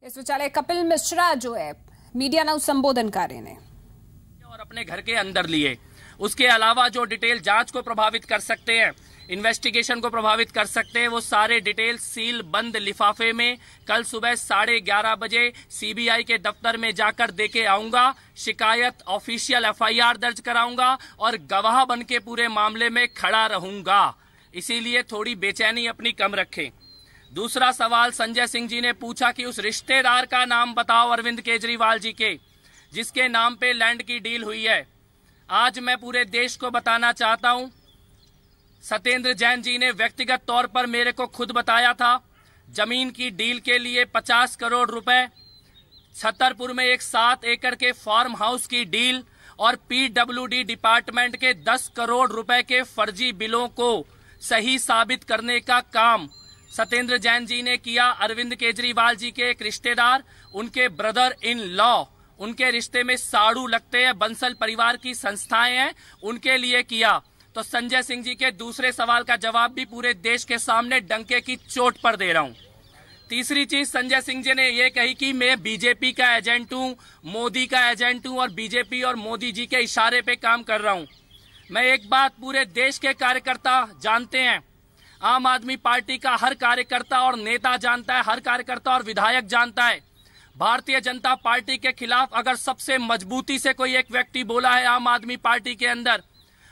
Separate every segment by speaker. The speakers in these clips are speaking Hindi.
Speaker 1: इस विचाले कपिल मिश्रा जो है मीडिया ना संबोधन कर रहे हैं
Speaker 2: और अपने घर के अंदर लिए। उसके अलावा जो डिटेल जांच को प्रभावित कर सकते हैं, इन्वेस्टिगेशन को प्रभावित कर सकते हैं, वो सारे डिटेल सील बंद लिफाफे में कल सुबह 11:30 बजे सीबीआई के दफ्तर में जाकर देके आऊंगा। शिकायत ऑफिशियल एफआईआर दर्ज कराऊंगा और गवाह बन के पूरे मामले में खड़ा रहूंगा। इसीलिए थोड़ी बेचैनी अपनी कम रखें। दूसरा सवाल संजय सिंह जी ने पूछा कि उस रिश्तेदार का नाम बताओ अरविंद केजरीवाल जी के, जिसके नाम पे लैंड की डील हुई है। आज मैं पूरे देश को बताना चाहता हूं, सत्येंद्र जैन जी ने व्यक्तिगत तौर पर मेरे को खुद बताया था। जमीन की डील के लिए 50 करोड़ रुपए, छतरपुर में एक 7 एकड़ के फार्म हाउस की डील और पीडब्ल्यूडी डिपार्टमेंट के 10 करोड़ रुपए के फर्जी बिलों को सही साबित करने का काम सत्येंद्र जैन जी ने किया। अरविंद केजरीवाल जी के एक रिश्तेदार, उनके ब्रदर इन लॉ, उनके रिश्ते में साड़ू लगते हैं, बंसल परिवार की संस्थाएं हैं, उनके लिए किया। तो संजय सिंह जी के दूसरे सवाल का जवाब भी पूरे देश के सामने डंके की चोट पर दे रहा हूं। तीसरी चीज संजय सिंह जी ने ये कही कि मैं बीजेपी का एजेंट हूं, मोदी का एजेंट हूं और बीजेपी और मोदी जी के इशारे पे काम कर रहा हूं। मैं एक बात पूरे देश के कार्यकर्ता जानते हैं, आम आदमी पार्टी का हर कार्यकर्ता और नेता जानता है, हर कार्यकर्ता और विधायक जानता है, भारतीय जनता पार्टी के खिलाफ अगर सबसे मजबूती से कोई एक व्यक्ति बोला है आम आदमी पार्टी के अंदर,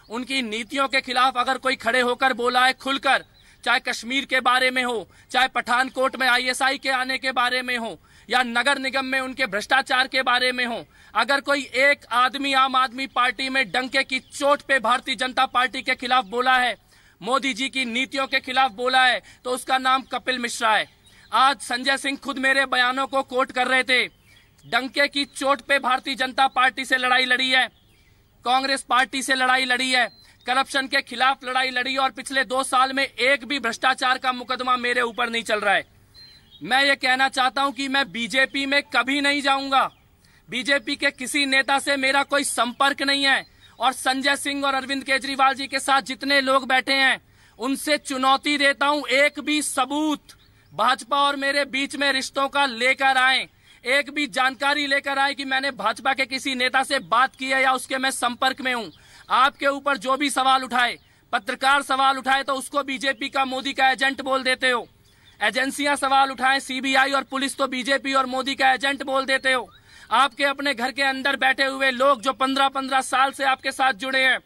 Speaker 2: उनकी नीतियों के खिलाफ अगर कोई खड़े होकर बोला है खुलकर, चाहे कश्मीर के बारे में हो, चाहे पठानकोट में आईएसआई के आने के बारे में हो, या नगर निगम में उनके भ्रष्टाचार के बारे में हो, अगर कोई एक आदमी आम आदमी पार्टी में डंके की चोट पे भारतीय जनता पार्टी के खिलाफ बोला है, मोदी जी की नीतियों के खिलाफ बोला है, तो उसका नाम कपिल मिश्रा है। आज संजय सिंह खुद मेरे बयानों को कोट कर रहे थे। डंके की चोट पे भारतीय जनता पार्टी से लड़ाई लड़ी है, कांग्रेस पार्टी से लड़ाई लड़ी है, करप्शन के खिलाफ लड़ाई लड़ी, और पिछले 2 साल में एक भी भ्रष्टाचार का मुकदमा मेरे ऊपर नहीं चल रहा है। मैं ये कहना चाहता हूं कि मैं बीजेपी में कभी नहीं जाऊंगा। बीजेपी के किसी नेता से मेरा कोई संपर्क नहीं है, और संजय सिंह और अरविंद केजरीवाल जी के साथ जितने लोग बैठे हैं उनसे चुनौती देता हूं, एक भी सबूत भाजपा और मेरे बीच में रिश्तों का लेकर आए, एक भी जानकारी लेकर आए कि मैंने भाजपा के किसी नेता से बात की है या उसके मैं संपर्क में हूं। आपके ऊपर जो भी सवाल उठाए, पत्रकार सवाल उठाए तो उसको बीजेपी का मोदी का एजेंट बोल देते हो, एजेंसियां सवाल उठाएं, सीबीआई और पुलिस तो बीजेपी और मोदी का एजेंट बोल देते हो। आपके अपने घर के अंदर बैठे हुए लोग जो 15-15 साल से आपके साथ जुड़े हैं,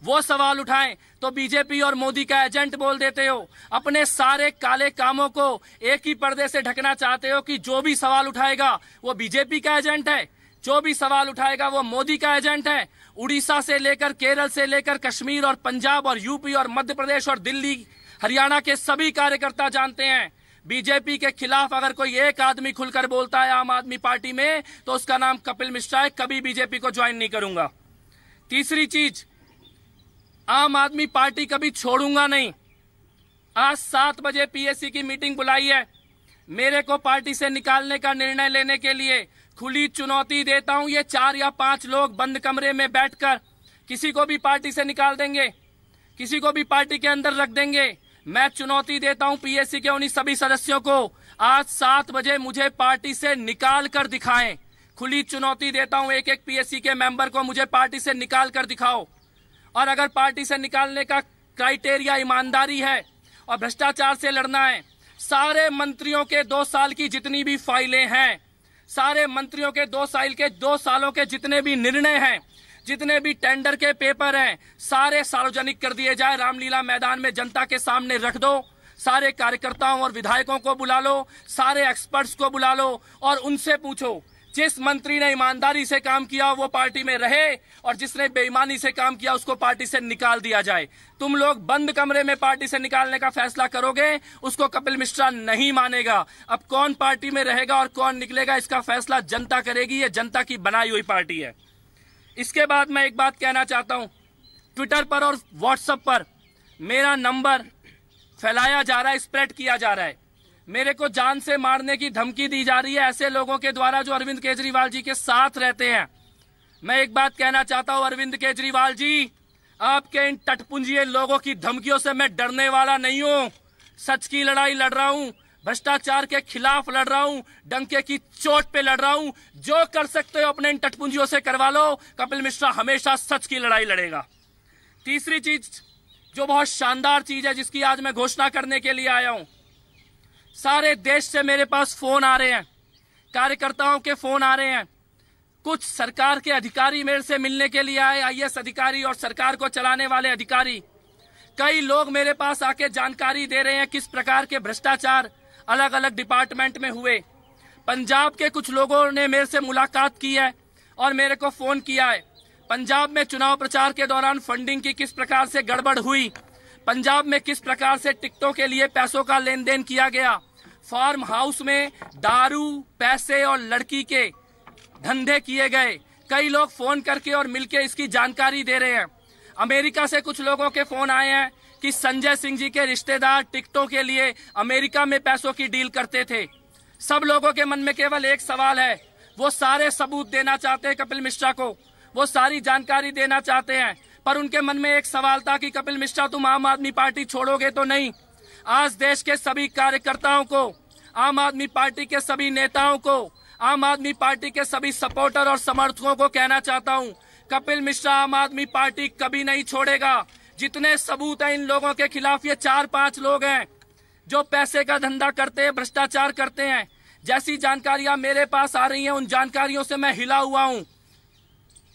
Speaker 2: वो सवाल उठाएं तो बीजेपी और मोदी का एजेंट बोल देते हो। अपने सारे काले कामों को एक ही पर्दे से ढकना चाहते हो कि जो भी सवाल उठाएगा वो बीजेपी का एजेंट है, जो भी सवाल उठाएगा वो मोदी का एजेंट है। उड़ीसा से लेकर केरल से लेकर कश्मीर और पंजाब और यूपी और मध्य प्रदेश और दिल्ली हरियाणा के सभी कार्यकर्ता जानते हैं, बीजेपी के खिलाफ अगर कोई एक आदमी खुलकर बोलता है आम आदमी पार्टी में तो उसका नाम कपिल मिश्रा है। कभी बीजेपी को ज्वाइन नहीं करूंगा। तीसरी चीज, आम आदमी पार्टी कभी छोड़ूंगा नहीं। आज 7 बजे पीएससी की मीटिंग बुलाई है, मेरे को पार्टी से निकालने का निर्णय लेने के लिए खुली चुनौती देता हूं। ये 4 या 5 लोग बंद कमरे में बैठकर किसी को भी पार्टी से निकाल देंगे, किसी को भी पार्टी के अंदर रख देंगे। मैं चुनौती देता हूं पीएससी के उन्हीं सभी सदस्यों को, आज 7 बजे मुझे पार्टी से निकाल कर दिखाएं। खुली चुनौती देता हूं एक एक पीएससी के मेंबर को, मुझे पार्टी से निकाल कर दिखाओ। और अगर पार्टी से निकालने का क्राइटेरिया ईमानदारी है और भ्रष्टाचार से लड़ना है, सारे मंत्रियों के 2 साल की जितनी भी फाइलें हैं, सारे मंत्रियों के 2 सालों के जितने भी निर्णय हैं, जितने भी टेंडर के पेपर हैं, सारे सार्वजनिक कर दिए जाए। रामलीला मैदान में जनता के सामने रख दो, सारे कार्यकर्ताओं और विधायकों को बुला लो, सारे एक्सपर्ट्स को बुला लो और उनसे पूछो जिस मंत्री ने ईमानदारी से काम किया वो पार्टी में रहे और जिसने बेईमानी से काम किया उसको पार्टी से निकाल दिया जाए। तुम लोग बंद कमरे में पार्टी से निकालने का फैसला करोगे, उसको कपिल मिश्रा नहीं मानेगा। अब कौन पार्टी में रहेगा और कौन निकलेगा इसका फैसला जनता करेगी। ये जनता की बनाई हुई पार्टी है। इसके बाद मैं एक बात कहना चाहता हूं, ट्विटर पर और व्हाट्सएप पर मेरा नंबर फैलाया जा रहा है, स्प्रेड किया जा रहा है, मेरे को जान से मारने की धमकी दी जा रही है ऐसे लोगों के द्वारा जो अरविंद केजरीवाल जी के साथ रहते हैं। मैं एक बात कहना चाहता हूं, अरविंद केजरीवाल जी, आपके इन टटपुंजिए लोगों की धमकियों से मैं डरने वाला नहीं हूं। सच की लड़ाई लड़ रहा हूं। भ्रष्टाचार के खिलाफ लड़ रहा हूं, डंके की चोट पे लड़ रहा हूं। जो कर सकते हो अपने इन टटपुंजियों से करवा लो। कपिल मिश्रा हमेशा सच की लड़ाई लड़ेगा। तीसरी चीज जो बहुत शानदार चीज है, जिसकी आज मैं घोषणा करने के लिए आया हूं, सारे देश से मेरे पास फोन आ रहे हैं, कार्यकर्ताओं के फोन आ रहे हैं। कुछ सरकार के अधिकारी मेरे से मिलने के लिए आए, आईएएस अधिकारी और सरकार को चलाने वाले अधिकारी। कई लोग मेरे पास आके जानकारी दे रहे हैं किस प्रकार के भ्रष्टाचार अलग अलग डिपार्टमेंट में हुए। पंजाब के कुछ लोगों ने मेरे से मुलाकात की है और मेरे को फोन किया है। पंजाब में चुनाव प्रचार के दौरान फंडिंग की किस प्रकार से गड़बड़ हुई, पंजाब में किस प्रकार से टिकटों के लिए पैसों का लेन देन किया गया, फार्म हाउस में दारू, पैसे और लड़की के धंधे किए गए। कई लोग फोन करके और मिलके इसकी जानकारी दे रहे हैं। अमेरिका से कुछ लोगों के फोन आए हैं कि संजय सिंह जी के रिश्तेदार टिकटों के लिए अमेरिका में पैसों की डील करते थे। सब लोगों के मन में केवल एक सवाल है, वो सारे सबूत देना चाहते हैं कपिल मिश्रा को, वो सारी जानकारी देना चाहते हैं, पर उनके मन में एक सवाल था कि कपिल मिश्रा तुम आम आदमी पार्टी छोड़ोगे तो नहीं। आज देश के सभी कार्यकर्ताओं को, आम आदमी पार्टी के सभी नेताओं को, आम आदमी पार्टी के सभी सपोर्टर और समर्थकों को कहना चाहता हूं, कपिल मिश्रा आम आदमी पार्टी कभी नहीं छोड़ेगा। जितने सबूत हैं इन लोगों के खिलाफ, ये 4-5 लोग हैं जो पैसे का धंधा करते हैं, भ्रष्टाचार करते हैं। जैसी जानकारियां मेरे पास आ रही हैं, उन जानकारियों से मैं हिला हुआ हूं,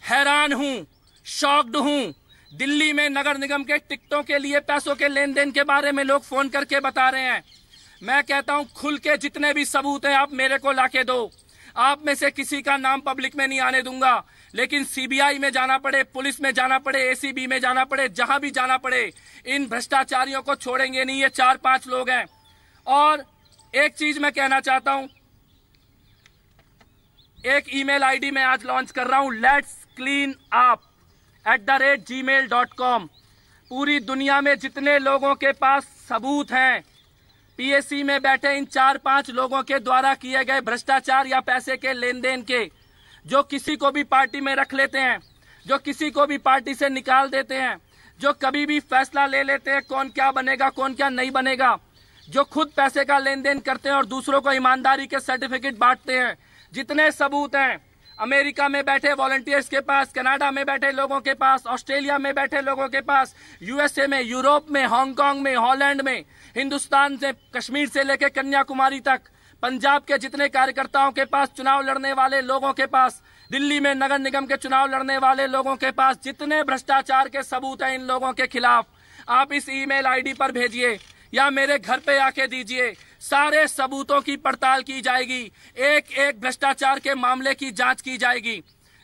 Speaker 2: हैरान हूं, शॉक्ड हूं। दिल्ली में नगर निगम के टिकटों के लिए पैसों के लेन देन के बारे में लोग फोन करके बता रहे हैं। मैं कहता हूं खुल के जितने भी सबूत हैं आप मेरे को लाके दो। आप में से किसी का नाम पब्लिक में नहीं आने दूंगा, लेकिन सीबीआई में जाना पड़े, पुलिस में जाना पड़े, एसीबी में जाना पड़े, जहां भी जाना पड़े, इन भ्रष्टाचारियों को छोड़ेंगे नहीं। ये 4-5 लोग हैं। और एक चीज मैं कहना चाहता हूं, एक ईमेल आईडी मैं आज लॉन्च कर रहा हूं, letscleanup@gmail.com। पूरी दुनिया में जितने लोगों के पास सबूत हैं, पीएससी में बैठे इन 4-5 लोगों के द्वारा किए गए भ्रष्टाचार या पैसे के लेन देन के, जो किसी को भी पार्टी में रख लेते हैं, जो किसी को भी पार्टी से निकाल देते हैं, जो कभी भी फैसला ले लेते हैं कौन क्या बनेगा कौन क्या नहीं बनेगा, जो खुद पैसे का लेन देन करते हैं और दूसरों को ईमानदारी के सर्टिफिकेट बांटते हैं। जितने सबूत हैं अमेरिका में बैठे वॉलंटियर्स के पास, कनाडा में बैठे लोगों के पास, ऑस्ट्रेलिया में बैठे लोगों के पास, यूएसए में, यूरोप में, हांगकांग में, हॉलैंड में, हिंदुस्तान से कश्मीर से लेकर कन्याकुमारी तक, पंजाब के जितने कार्यकर्ताओं के पास, चुनाव लड़ने वाले लोगों के पास, दिल्ली में नगर निगम के चुनाव लड़ने वाले लोगों के पास, जितने भ्रष्टाचार के सबूत हैं इन लोगों के खिलाफ, आप इस ईमेल आईडी पर भेजिए या मेरे घर पे आके दीजिए। सारे सबूतों की पड़ताल की जाएगी, एक एक भ्रष्टाचार के मामले की जांच की जाएगी।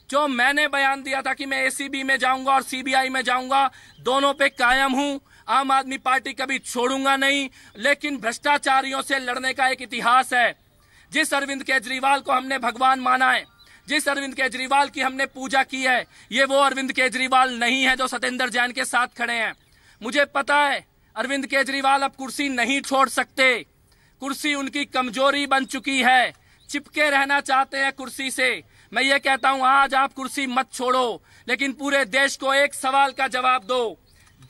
Speaker 2: जो मैंने बयान दिया था कि मैं एसीबी में जाऊंगा और सीबीआई में जाऊंगा, दोनों पे कायम हूं। आम आदमी पार्टी कभी छोड़ूंगा नहीं, लेकिन भ्रष्टाचारियों से लड़ने का एक इतिहास है। जिस अरविंद केजरीवाल को हमने भगवान माना है, जिस अरविंद केजरीवाल की हमने पूजा की है, ये वो अरविंद केजरीवाल नहीं है जो सत्येंद्र जैन के साथ खड़े हैं। मुझे पता है अरविंद केजरीवाल अब कुर्सी नहीं छोड़ सकते, कुर्सी उनकी कमजोरी बन चुकी है, चिपके रहना चाहते हैं कुर्सी से। मैं ये कहता हूं आज आप कुर्सी मत छोड़ो, लेकिन पूरे देश को एक सवाल का जवाब दो,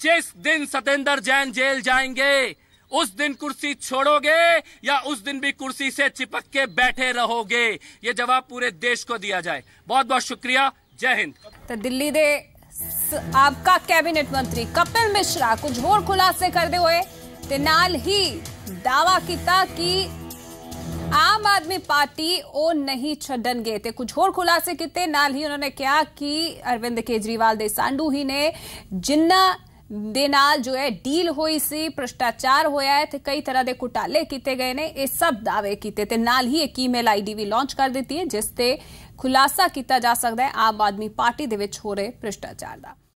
Speaker 2: जिस दिन सत्येंद्र जैन जेल जाएंगे उस दिन कुर्सी छोड़ोगे या उस दिन भी कुर्सी से चिपक के बैठे रहोगे? ये जवाब पूरे देश को दिया जाए। बहुत बहुत शुक्रिया, जय हिंद।
Speaker 1: तो दिल्ली दे आपका कैबिनेट मंत्री कपिल मिश्रा कुछ होर खुलासे करते हुए ते नाल ही दावा किया कि आम आदमी पार्टी ओ नहीं छड्डणगे। ते कुछ होर खुलासे किते, नाल ही उन्होंने कहा कि अरविंद केजरीवाल दे सांडू ही ने जिन्ना दे नाल जो है डील हुई सी, भ्रष्टाचार होया है ते कई तरह के घोटाले किए गए ने, ये सब दावे किते। ते नाल ही एक ईमेल आईडी भी लॉन्च कर दी है जिस ते खुलासा किया जा सकता है आम आदमी पार्टी दे विच हो रहे भ्रष्टाचार का।